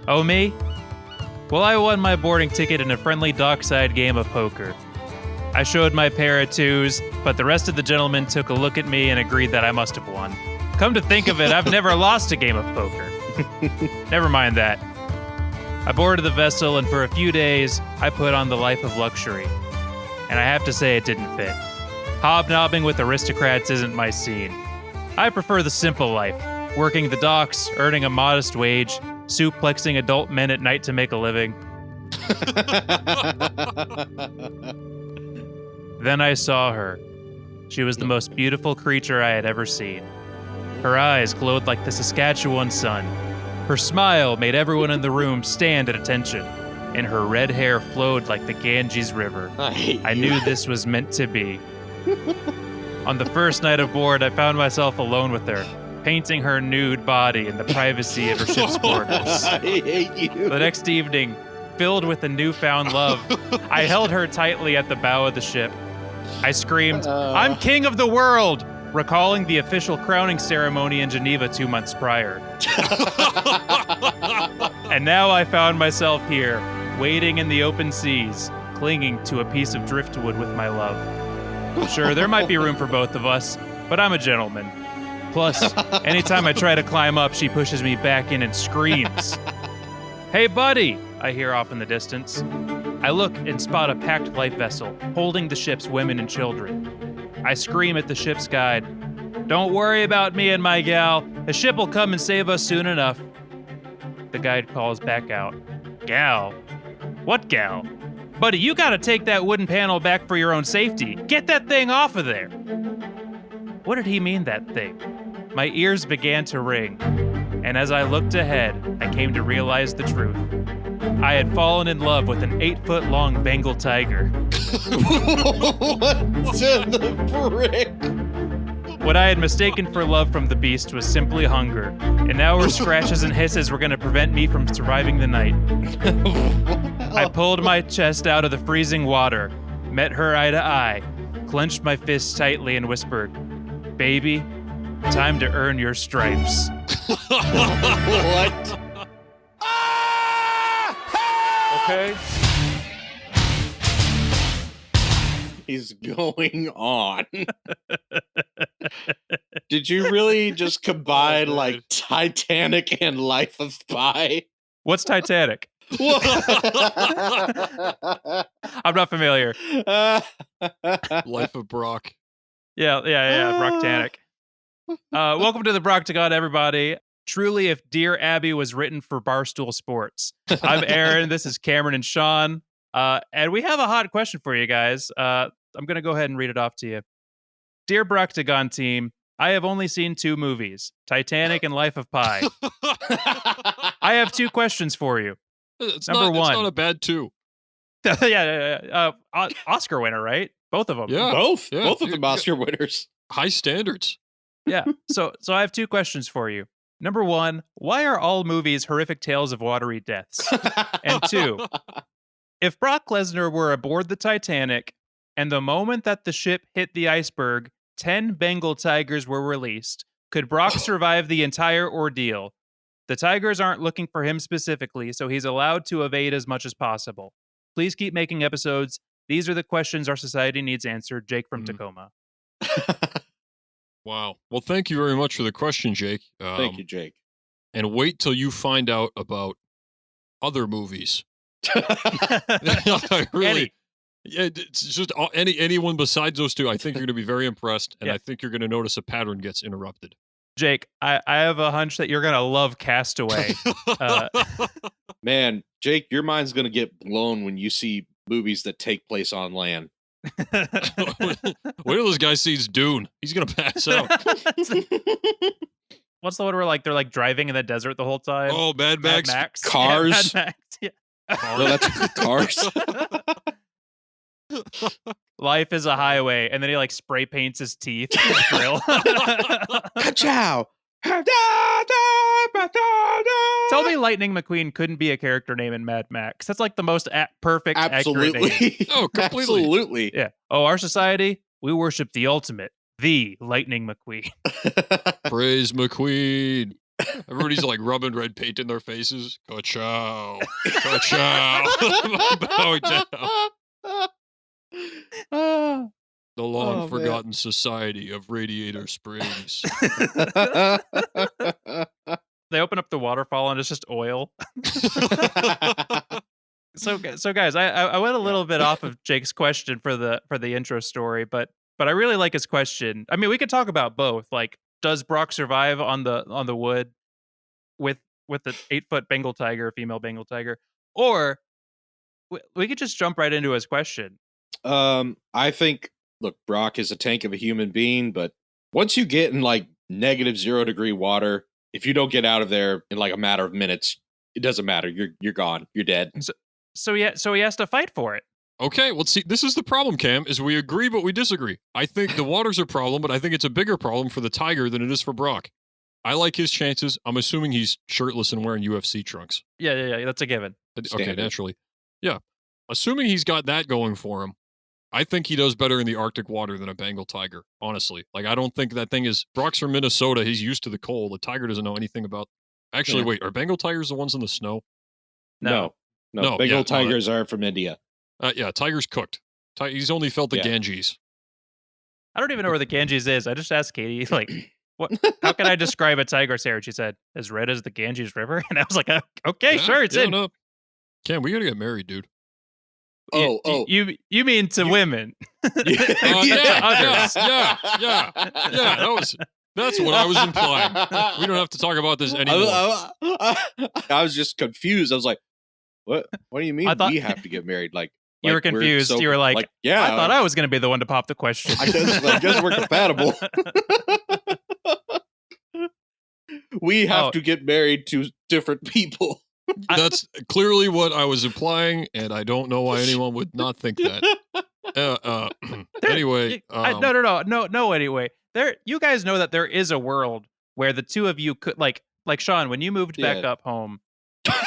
Oh, me? Well, I won my boarding ticket in a friendly dockside game of poker. I showed my pair of twos, but the rest of the gentlemen took a look at me and agreed that I must have won. Come to think of it, I've never lost a game of poker. Never mind that. I boarded the vessel, and for a few days, I put on the life of luxury. And I have to say it didn't fit. Hobnobbing with aristocrats isn't my scene. I prefer the simple life, working the docks, earning a modest wage, suplexing adult men at night to make a living. Then I saw her. She was the most beautiful creature I had ever seen. Her eyes glowed like the Saskatchewan sun. Her smile made everyone in the room stand at attention, and her red hair flowed like the Ganges River. I knew this was meant to be. On the first night aboard, I found myself alone with her, painting her nude body in the privacy of her ship's quarters. I hate you. The next evening, filled with a newfound love, I held her tightly at the bow of the ship. I screamed, "I'm king of the world!" recalling the official crowning ceremony in Geneva 2 months prior. And now I found myself here, wading in the open seas, clinging to a piece of driftwood with my love. Sure, there might be room for both of us, but I'm a gentleman. Plus, anytime I try to climb up, she pushes me back in and screams. "Hey, buddy!" I hear off in the distance. I look and spot a packed life vessel, holding the ship's women and children. I scream at the ship's guide, "Don't worry about me and my gal. The ship will come and save us soon enough." The guide calls back out, "Gal? What gal? Buddy, you gotta take that wooden panel back for your own safety. Get that thing off of there." What did he mean, that thing? My ears began to ring, and as I looked ahead, I came to realize the truth. I had fallen in love with an 8-foot-long Bengal tiger. What to the frick? What I had mistaken for love from the beast was simply hunger, and now her scratches and hisses were going to prevent me from surviving the night. I pulled my chest out of the freezing water, met her eye to eye, clenched my fists tightly, and whispered, "Baby, time to earn your stripes." What? Okay. Is going on? Did you really just combine like Titanic and Life of Pi? What's Titanic? I'm not familiar. Life of Brock. Yeah, Brocktanic. Welcome to the Brocktagon, everybody. Truly, if Dear Abby was written for Barstool Sports. I'm Aaron, this is Cameron and Sean, and we have a hot question for you guys. I'm going to go ahead and read it off to you. Dear Brocktagon team, I have only seen 2 movies, Titanic and Life of Pi. I have 2 questions for you. Number 1. It's not a bad 2. Yeah. Oscar winner, right? Both of them. Yeah. Both Yeah. of them Oscar winners. High standards. Yeah. So I have 2 questions for you. Number 1, why are all movies horrific tales of watery deaths? And 2, if Brock Lesnar were aboard the Titanic, and the moment that the ship hit the iceberg, 10 Bengal tigers were released, could Brock survive the entire ordeal? The tigers aren't looking for him specifically, so he's allowed to evade as much as possible. Please keep making episodes. These are the questions our society needs answered. Jake from Tacoma. Wow. Well, thank you very much for the question, Jake. Thank you, Jake. And wait till you find out about other movies. I really, it's just anyone besides those 2. I think you're going to be very impressed, and I think you're going to notice a pattern gets interrupted. Jake, I have a hunch that you're going to love Castaway. Man, Jake, your mind's going to get blown when you see movies that take place on land. Wait till this guy sees Dune. He's going to pass out. What's the one where they're like driving in the desert the whole time? Oh, Mad Max. Cars. Yeah, Mad Max. Yeah. No, that's Cars. Life is a highway, and then he like spray paints his teeth with his grill. Ka-chow. Tell me Lightning McQueen couldn't be a character name in Mad Max. That's like the most perfect, accurate name. Absolutely. Oh, completely. Absolutely. Yeah. Oh, our society, we worship the ultimate, the Lightning McQueen. Praise McQueen. Everybody's like rubbing red paint in their faces. Ka-chow. Ka-chow. Bowing down. The long forgotten society of Radiator Springs. They open up the waterfall and it's just oil. So guys, I went a little bit off of Jake's question for the intro story, but I really like his question. I mean, we could talk about both. Like, does Brock survive on the wood with the 8-foot Bengal tiger, female Bengal tiger, or we could just jump right into his question. I think, look, Brock is a tank of a human being, but once you get in like -0 degree water, if you don't get out of there in like a matter of minutes, it doesn't matter. You're gone. You're dead. So he has to fight for it. Okay, well, see, this is the problem, Cam, is we agree, but we disagree. I think the water's a problem, but I think it's a bigger problem for the tiger than it is for Brock. I like his chances. I'm assuming he's shirtless and wearing UFC trunks. Yeah, that's a given. Okay, naturally. Yeah. Assuming he's got that going for him, I think he does better in the Arctic water than a Bengal tiger, honestly. Like, I don't think that thing is... Brock's from Minnesota. He's used to the cold. The tiger doesn't know anything about... Actually, wait, are Bengal tigers the ones in the snow? No. Bengal tigers are from India. Yeah, tiger's cooked. He's only felt the Ganges. I don't even know where the Ganges is. I just asked Katie, like, what? How can I describe a tiger, Sarah? She said, as red as the Ganges River. And I was like, okay, sure, it's in. No. Cam, we gotta get married, dude. You mean to women? Yeah. That's what I was implying. We don't have to talk about this anymore. I was just confused. I was like, what? What do you mean we have to get married? Like, you were confused. You were like, yeah. I thought I was going to be the one to pop the question. I guess we're compatible. We have to get married to different people. That's clearly what I was implying, and I don't know why anyone would not think that. Anyway. No, anyway. You guys know that there is a world where the two of you could, like Sean, when you moved back up home,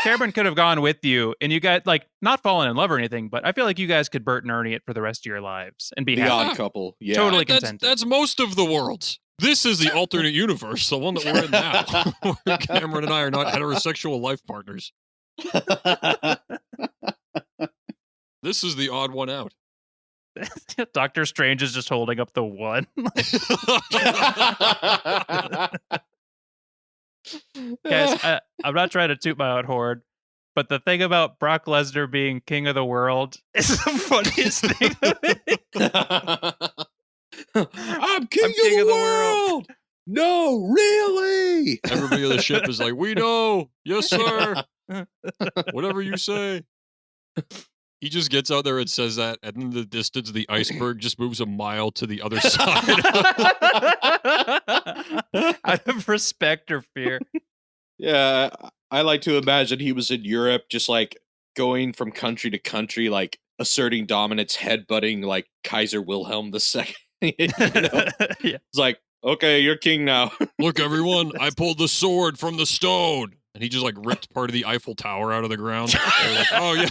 Cameron could have gone with you, and you guys, like, not fallen in love or anything, but I feel like you guys could Bert and Ernie it for the rest of your lives and be the happy. odd couple. Yeah. Totally contented. That's most of the worlds. This is the alternate universe, the one that we're in now, where Cameron and I are not heterosexual life partners. This is the odd one out. Doctor Strange is just holding up the one. Guys, I'm not trying to toot my own horn, but the thing about Brock Lesnar being king of the world is the funniest thing. I'm king of the world. No, really? Everybody on the ship is like, we know. Yes, sir. Whatever you say. He just gets out there and says that, and in the distance, the iceberg just moves a mile to the other side. Out of respect or fear. Yeah, I like to imagine he was in Europe, just like going from country to country, like asserting dominance, headbutting like Kaiser Wilhelm II. You know? Yeah. It's like, okay, you're king now. Look, everyone, I pulled the sword from the stone. And he just like ripped part of the Eiffel Tower out of the ground. They're like, oh, yeah.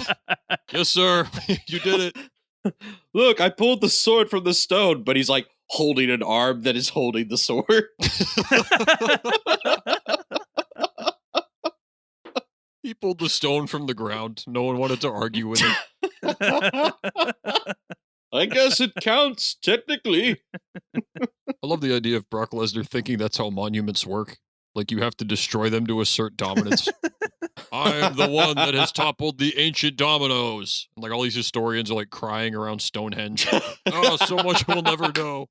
Yes, sir. You did it. Look, I pulled the sword from the stone, but he's like holding an arm that is holding the sword. He pulled the stone from the ground. No one wanted to argue with him. I guess it counts, technically. I love the idea of Brock Lesnar thinking that's how monuments work. Like, you have to destroy them to assert dominance. I am the one that has toppled the ancient dominoes. And, like, all these historians are, like, crying around Stonehenge. Oh, so much we'll never know.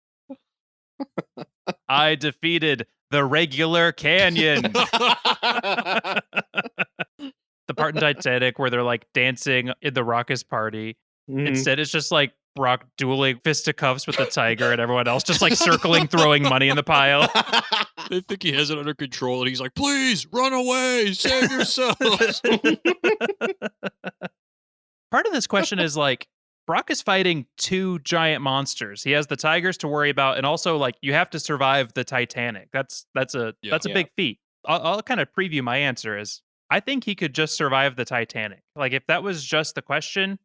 I defeated the regular canyon. The part in Titanic where they're, like, dancing in the raucous party. Mm-hmm. Instead, it's just, like, Brock dueling fisticuffs with the tiger and everyone else just, like, circling, throwing money in the pile. They think he has it under control, and he's like, please, run away, save yourselves. Part of this question is, like, Brock is fighting two giant monsters. He has the tigers to worry about, and also, like, you have to survive the Titanic. That's a big feat. I'll kind of preview my answer is, I think he could just survive the Titanic. Like, if that was just the question,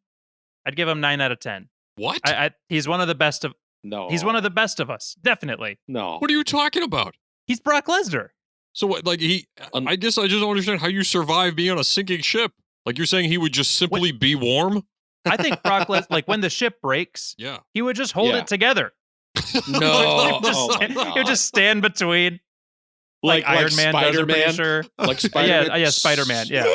I'd give him 9 out of 10. What? He's one of the best of... No. He's one of the best of us. Definitely. No. What are you talking about? He's Brock Lesnar. So what? Like I guess I just don't understand how you survive being on a sinking ship. Like you're saying he would just simply be warm. I think Brock like when the ship breaks, Yeah. he would just hold it together. No. He would just stand between. Like Iron Man does, I'm pretty sure. Like Spider-Man. Yeah, Spider-Man. Yeah,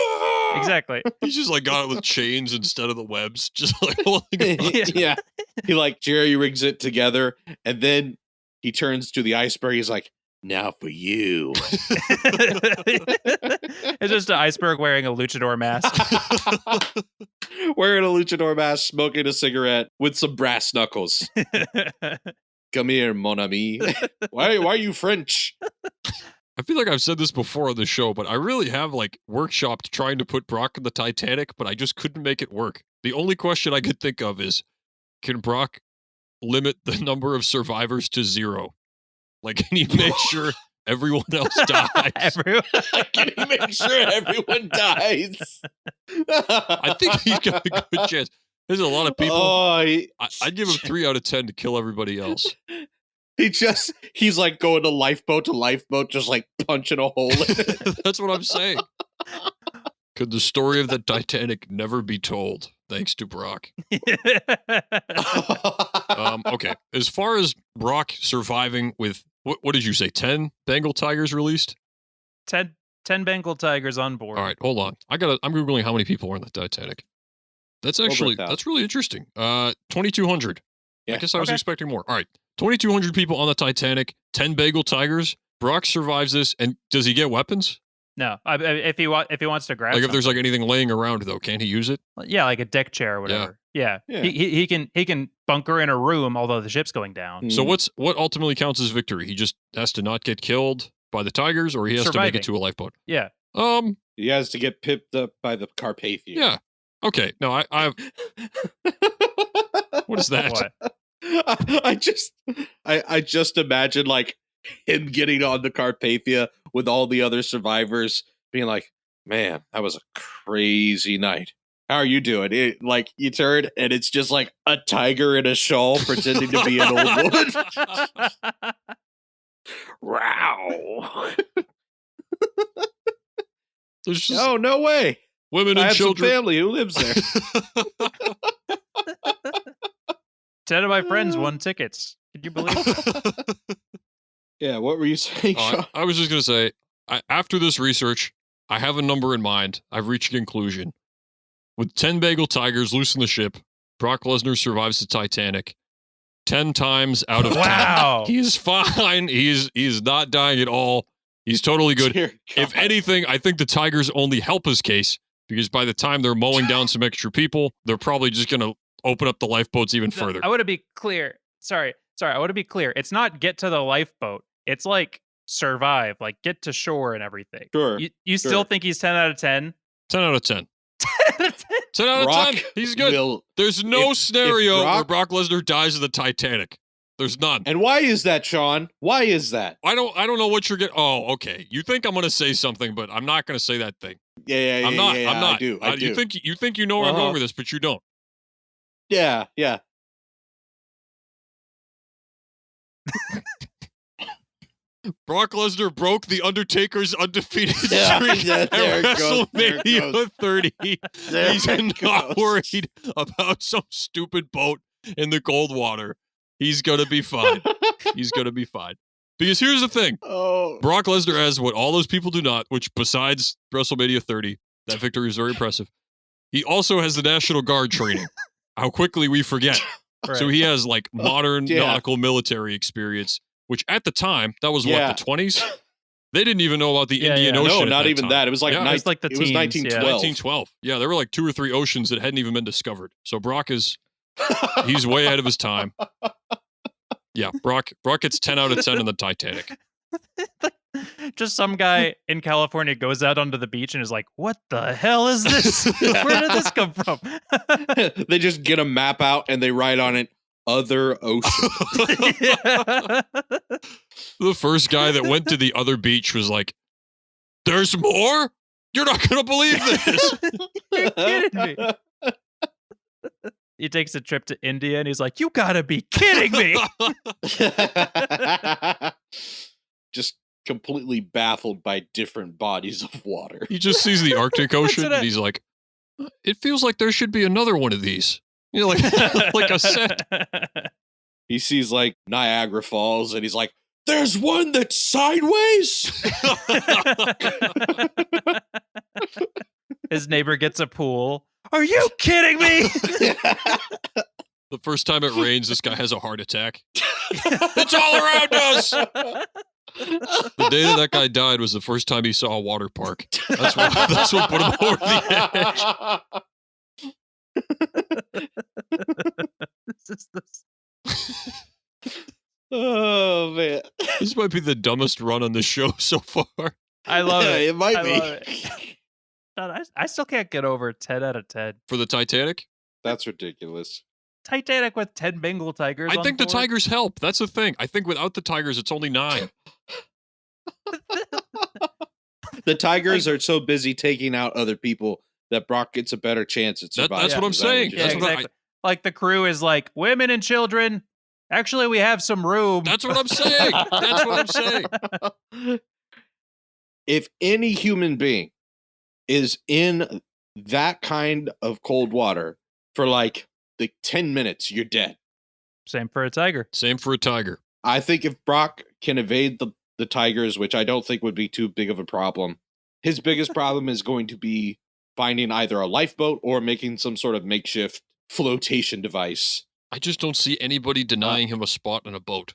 exactly. He's just like got it with chains instead of the webs. Just like holding it. Yeah. He like jerry rigs it together, and then he turns to the iceberg. He's like, "Now for you." It's just an iceberg wearing a luchador mask. Wearing a luchador mask, smoking a cigarette with some brass knuckles. Come here, mon ami. Why are you French? I feel like I've said this before on the show, but I really have like workshopped trying to put Brock in the Titanic, but I just couldn't make it work. The only question I could think of is, can Brock limit the number of survivors to 0? Like, can he make sure everyone else dies? Can he make sure everyone dies? I think he's got a good chance. There's a lot of people. I'd give him 3 out of 10 to kill everybody else. He's like going to lifeboat, just like punching a hole in it. That's what I'm saying. Could the story of the Titanic never be told? Thanks to Brock. Okay. As far as Brock surviving with, what did you say, 10 Bengal tigers released? 10 Bengal tigers on board. All right, hold on. I'm Googling how many people were in the Titanic. That's really interesting. 2,200. Yeah. I guess I was expecting more. All right. 2,200 people on the Titanic, 10 Bengal tigers. Brock survives this, and does he get weapons? No. If he wants to grab, like if there's like anything laying around though, can't he use it? Yeah, like a deck chair or whatever. Yeah. He can bunker in a room, although the ship's going down. So what ultimately counts as victory? He just has to not get killed by the tigers, or he has to make it to a lifeboat. Yeah. He has to get pipped up by the Carpathia. Yeah. Okay. No, I've. What is that? What? I just imagine like him getting on the Carpathia with all the other survivors being like, "Man, that was a crazy night. How are you doing?" Like you turn and it's just like a tiger in a shawl pretending to be an old woman. Wow. There's just Oh, no way. women I and have children. some family who lives there. 10 of my friends won tickets. Could you believe it? Yeah, what were you saying, Sean? I was just going to say, after this research, I have a number in mind. I've reached a conclusion. With 10 Bengal tigers loose in the ship, Brock Lesnar survives the Titanic 10 times out of 10. Wow. He's fine. He's not dying at all. He's totally good. Dear If God. anything, I think the tigers only help his case because by the time they're mowing down some extra people, they're probably just going to open up the lifeboats even further. I want to be clear. Sorry. I want to be clear. It's not get to the lifeboat. It's like survive, like get to shore and everything. Sure. You still think he's 10 out of 10? 10 out of 10. 10 out of Brock 10. He's good. will- There's no if scenario Brock- where Brock Lesnar dies in the Titanic. There's none. And why is that, Sean? Why is that? I don't know what you're getting. Oh, okay. You think I'm going to say something, but I'm not going to say that thing. Yeah, I'm not. yeah, I'm not. I do. You think you know where I'm Uh-huh. going with this, but you don't. Yeah. Brock Lesnar broke the Undertaker's undefeated Yeah, streak yeah, at there it goes, there it WrestleMania goes. 30. There He's it not goes. worried about some stupid boat in the cold water. He's gonna be fine. He's gonna be fine. Because here's the thing: Oh. Brock Lesnar has what all those people do not, which besides WrestleMania 30, that victory is very impressive. He also has the National Guard training. How quickly we forget. Right. So he has like modern Yeah. nautical military experience, which at the time, that was Yeah. what, the 20s? They didn't even know about the Yeah, Indian yeah. Ocean. No, at not that even time. that. It was like Yeah. It was like the it was teens, 1912. 1912. Yeah, there were like 2 or 3 oceans that hadn't even been discovered. So Brock he's way ahead of his time. Yeah, Brock gets 10 out of 10 in the Titanic. Just some guy in California goes out onto the beach and is like, "What the hell is this? Where did this come from?" They just get a map out and they write on it other ocean. Yeah. The first guy that went to the other beach was like, "There's more? You're not going to believe this." You're kidding me. He takes a trip to India and he's like, "You gotta be kidding me." Just completely baffled by different bodies of water. He just sees the Arctic Ocean what I- and he's like, it feels like there should be another one of these. You know, like like a set. He sees like Niagara Falls and he's like, there's one that's sideways. His neighbor gets a pool. Are you kidding me? The first time it rains, this guy has a heart attack. It's all around us. The day that guy died was the first time he saw a water park. That's what put him over the edge. Oh man, This might be the dumbest run on the show so far. I love Yeah, it. it might I be. love it. God, I still can't get over 10 out of 10. For the Titanic? That's ridiculous. Titanic with 10 Bengal tigers. I on think the board. tigers help. That's the thing. I think without the tigers, it's only 9. The tigers are so busy taking out other people that Brock gets a better chance at surviving. That's what I'm Is that saying. you're Yeah, That's saying? what exactly. Like the crew is like, women and children. Actually, we have some room. That's what I'm saying. That's what I'm saying. If any human being is in that kind of cold water for like the 10 minutes, you're dead. Same for a tiger. Same for a tiger. I think if Brock can evade the tigers, which I don't think would be too big of a problem, his biggest problem is going to be finding either a lifeboat or making some sort of makeshift flotation device. I just don't see anybody denying him a spot in a boat.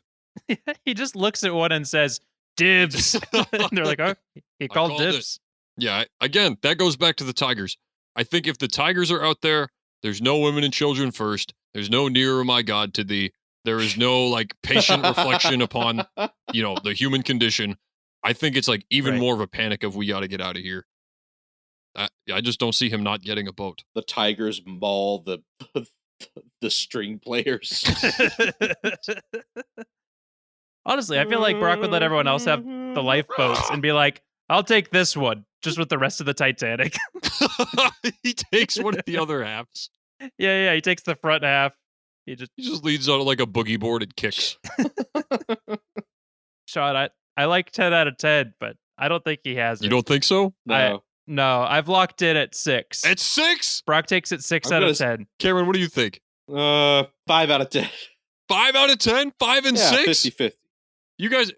He just looks at one and says, dibs. And they're like, oh, he called called it. dibs. Yeah, again, that goes back to the tigers. I think if the tigers are out there, there's no women and children first. There's no nearer, my God, to thee. There is no like patient reflection upon, the human condition. I think it's like even Right. more of a panic of we got to get out of here. I just don't see him not getting a boat. The tigers maul the string players. Honestly, I feel like Brock would let everyone else have the lifeboats and be like, I'll take this one, just with the rest of the Titanic. He takes one of the other halves. Yeah, he takes the front half. He just leads on like a boogie board and kicks. Sean, I like 10 out of 10, but I don't think he has it. You don't think so? No. No, I've locked in at 6. At 6? Brock takes it 6 I'm out gonna of 10. Cameron, what do you think? 5 out of 10. 5 out of 10? 5 and Yeah, 6? 50-50. You guys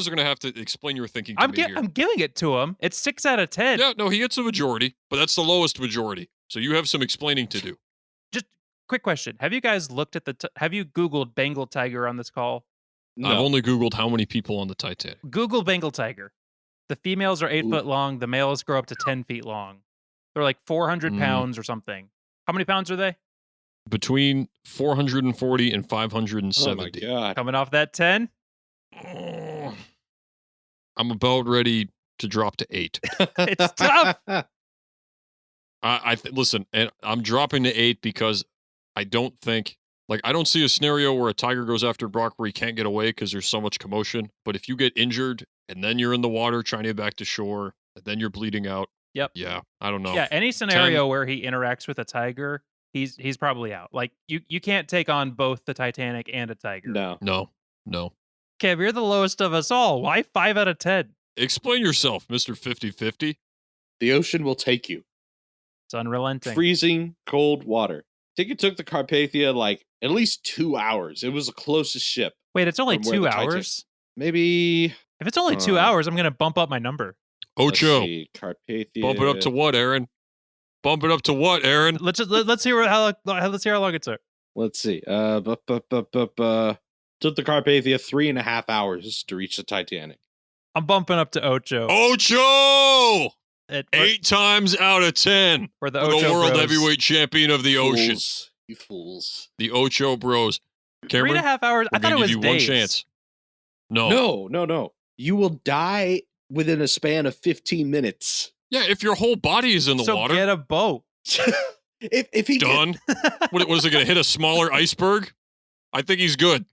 are gonna have to explain your thinking to me here. I'm giving it to him. It's 6 out of 10. Yeah, no, he gets a majority, but that's the lowest majority. So you have some explaining to do. Just quick question. Have you guys looked at have you Googled Bengal tiger on this call? No. I've only Googled how many people on the Titanic. Google Bengal tiger. The females are 8 Ooh. foot long. The males grow up to 10 feet long. They're like 400 pounds or something. How many pounds are they? Between 440 and Oh my 570. god. Coming off that 10? Oh, I'm about ready to drop to 8. It's tough. Listen, and I'm dropping to 8 because I don't see a scenario where a tiger goes after Brock where he can't get away because there's so much commotion. But if you get injured and then you're in the water trying to get back to shore, and then you're bleeding out. Yep. Yeah, I don't know. Yeah, any scenario where he interacts with a tiger, he's probably out. Like you can't take on both the Titanic and a tiger. No. No. Kev, you're the lowest of us all. Why 5 out of 10? Explain yourself, Mr. 50-50. The ocean will take you. It's unrelenting. Freezing cold water. I think it took the Carpathia like at least 2 hours. It was the closest ship. Wait, it's only from where 2 the Titan- hours? Maybe. If it's only 2 hours, I'm going to bump up my number. Let's Ocho. see, Carpathia. Bump it up to what, Aaron? Bump it up to what, Aaron? Let's hear how long it took. Let's see. Took the Carpathia 3.5 hours to reach the Titanic. I'm bumping up to Ocho. Ocho! We're 8 times out of 10 the for the Ocho world Bros. heavyweight champion of the ocean. Fools. You fools. The Ocho Bros. Cameron, 3.5 hours. I we're thought gonna it was give you days. one chance. No. No. You will die within a span of 15 minutes. Yeah, if your whole body is in the So water, get a boat. if he done. What is it going to hit a smaller iceberg? I think he's good.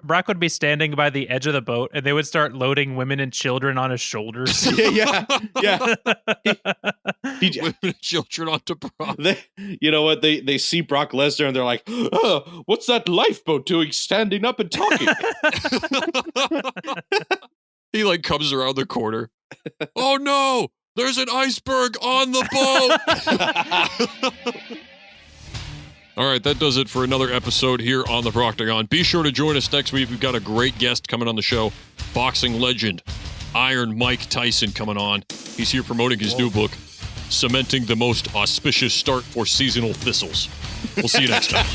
Brock would be standing by the edge of the boat, and they would start loading women and children on his shoulders. yeah. Women and children onto Brock. You know what? They see Brock Lesnar and they're like, oh, what's that lifeboat doing standing up and talking? He like comes around the corner. Oh no! There's an iceberg on the boat! All right, that does it for another episode here on the Proctagon. Be sure to join us next week. We've got a great guest coming on the show. Boxing legend, Iron Mike Tyson coming on. He's here promoting his new book, Cementing the Most Auspicious Start for Seasonal Thistles. We'll see you next time.